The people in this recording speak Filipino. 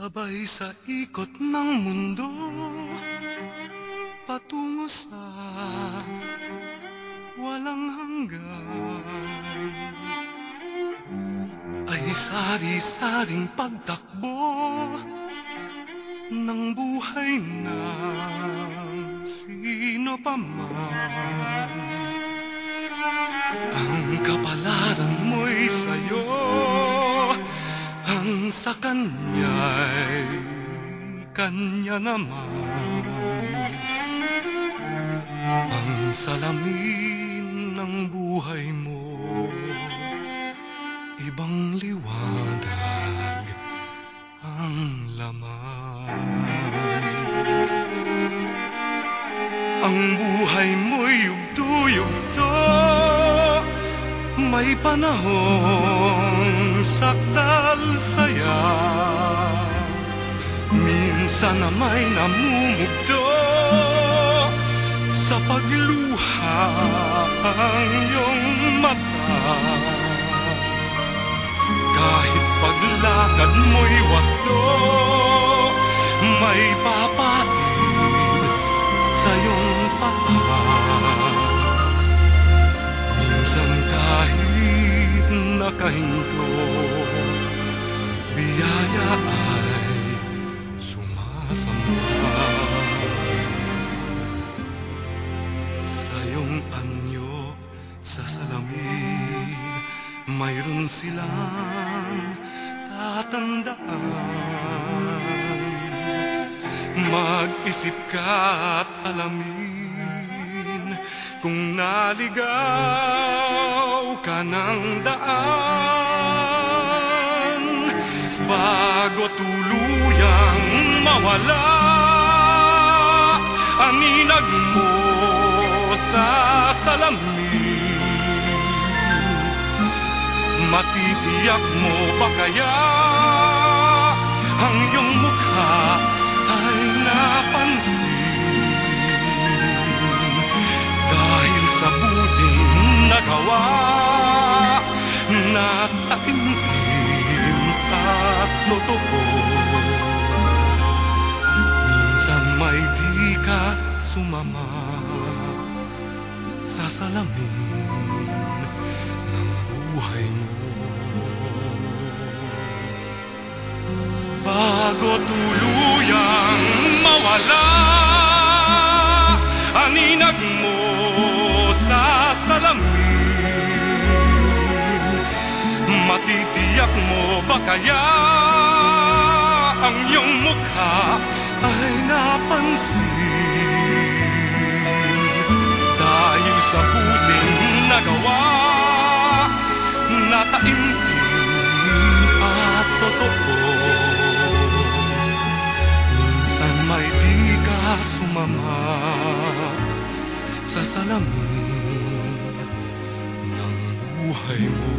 Sabay sa ikot ng mundo patungo sa walang hanggan, ay sari-saring pagtakbo ng buhay ng sino pa man. Ang kapalaran mo'y sa'yo, ang sa kanya'y kanya naman. Ang salamin ng buhay mo, ibang liwanag ang laman. Ang buhay mo'y yugto-yugto, may panahong sakdal saya. Minsan na may namumugto sa pagluha ang iyong mata. Kahit paglakad mo'y wasto, may papatid sa iyong paa. Minsan kahit nakahinto, biyaya ay sumasamba. Sa iyong anyo sa salamin, mayroon silang tatandaan. Mag-isip ka at alamin kung naligaw ka ng daan, bago tuluyang mawala ang inag mo sa salamin. Matitiyak mo ba kaya ang iyong mukha ay napansin? Dahil sa buting nagawa na taimtim at totoo, minsan may di ka sumama sa salamin ng buhay mo. Bago tuluyang mawala ang inag mo sa salamin, matitiyak mo ba kaya ang iyong mukha ay napansin? Dahil sa buting nagawa na taimtim at totoo, minsan may di ka sumama sa salamin ng buhay mo.